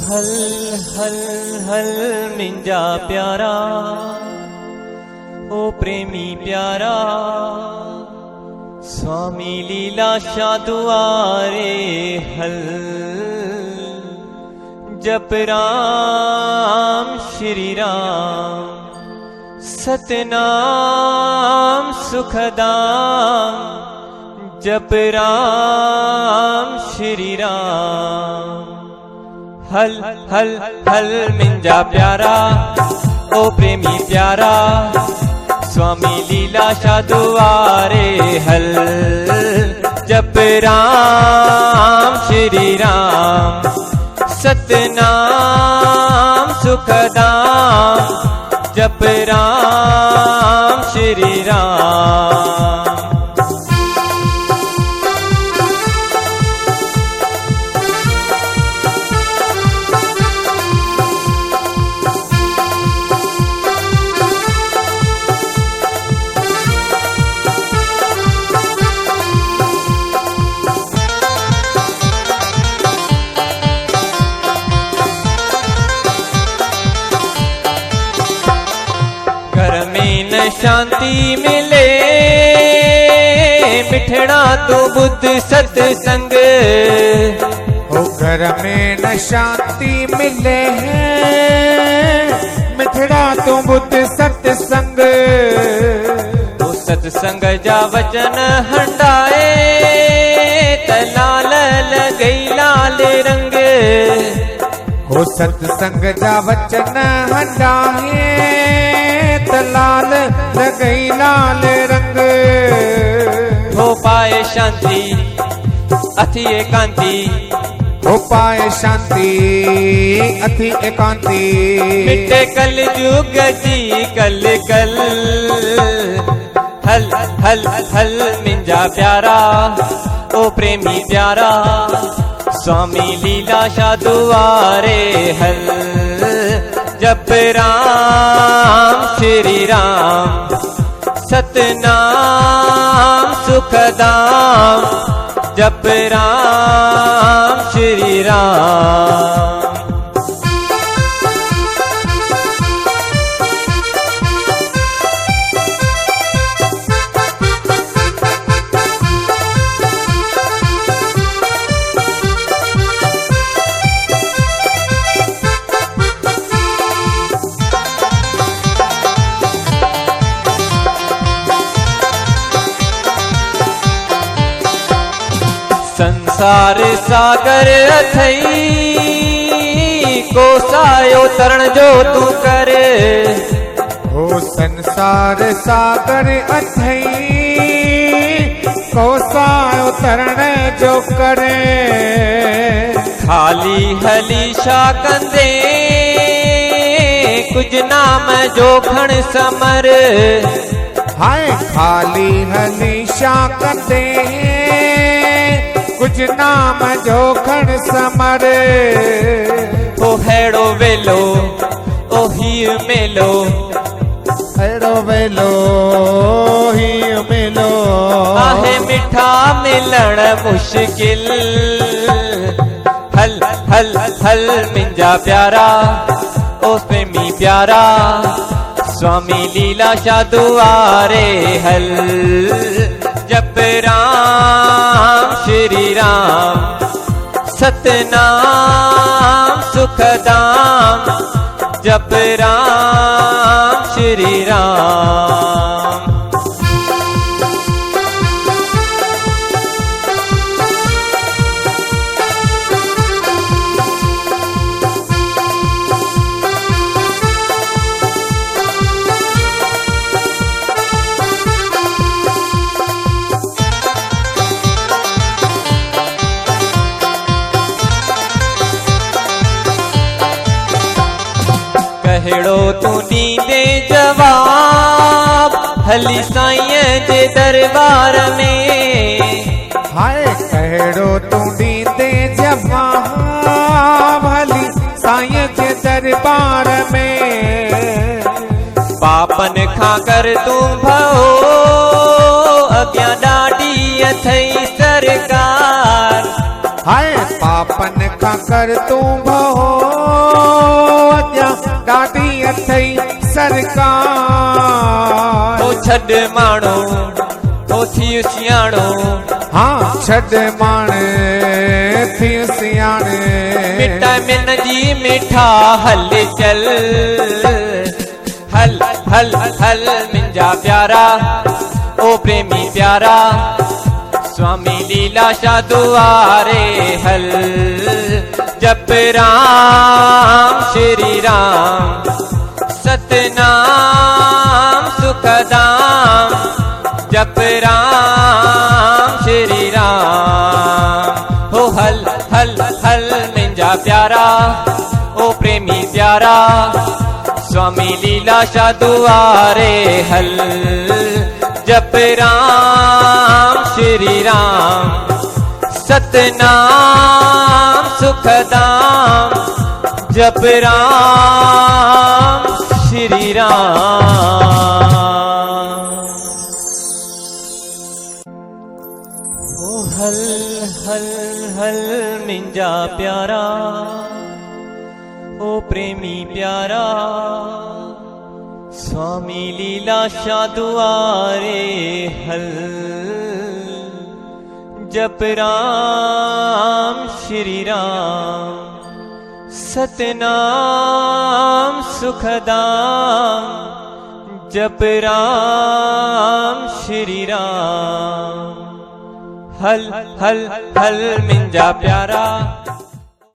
हल हल हल मिंजा प्यारा ओ प्रेमी प्यारा स्वामी लीलाशाह दुआरे हल जप राम श्री राम सतनाम सुखदाम जप राम श्री राम हल हल हल मिंजा प्यारा ओ प्रेमी प्यारा स्वामी लीलाशाह दुआरे हल जप राम श्री राम सतनाम सुखदाम जप राम श्री राम। घर में न शांति मिले मिठड़ा तो बुद्ध सत्संग ओ घर में न शांति मिले मिठड़ा तो बुद्ध सत्संग तो सत्संग जा वचन हंडाए तलाल लगई लाल रंग हो सत्संग जा वचन हंडाए तलाल लगई लाल रंग हो पाए शांति अथी एकांति हो पाए शांति अथी एकांति मिटे कल युग जी कल कल हल हल हल मिंजा प्यारा ओ प्रेमी प्यारा स्वामी लीलाशाह दुआरे हल जप राम श्री राम सतनाम सुखदाम जप राम श्री राम। संसार सागर अथई कोसायो तरण जो तू करे हो संसार सागर अथई कोसायो तरण जो करे खाली हलीशा कंदे कुछ नाम जो खण समर हाय खाली हलीशा कंदे कुछ नाम जो खण समर ओ हेड़ो वेलो ओ ही मेलो हेड़ो वेलो ही मिलो आहे मिठा मिलण मुश्किल हल हल हल मिंजा प्यारा ओ प्रेमी प्यारा स्वामी लीलाशाह दुआरे हल जप राम श्री राम सतनाम सुखदाम जप राम श्री राम। कहिड़ो तू ॾींदे जवाब हली साईं जे दरबार में हाय कहिड़ो तू ॾींदे जवाब हली साईं जे दरबार में पापन खां कर तूं भओ अॻियां ॾाढी अथई सरकार हाय पापन तंहिंखां कर तूं भहो अॼा ॾाढी अथई सरकार। ओ छॾ माण्हू ओ थी सियाणो, हाँ छॾ माणे थी सियाणे। मिटा मिन जी मिठा हल चल, हल हल हल मिंजा प्यारा ओ प्रेमी प्यारा, स्वामी लीलाशाह दुआरे हल। जप राम श्री राम सतनाम सुखदाम, जप राम श्री राम। हो हल हल हल मिंजा प्यारा ओ प्रेमी प्यारा, स्वामी लीलाशाह दुआरे हल। जप राम श्री राम सतनाम सुखदाम, जप राम श्री राम। ओ हल हल हल मिंजा प्यारा ओ प्रेमी प्यारा, स्वामी लीलाशाह दुआरे हल। जप राम श्री राम सतनाम सुखदाम, जप राम श्री राम। हल हल हल मिंजा प्यारा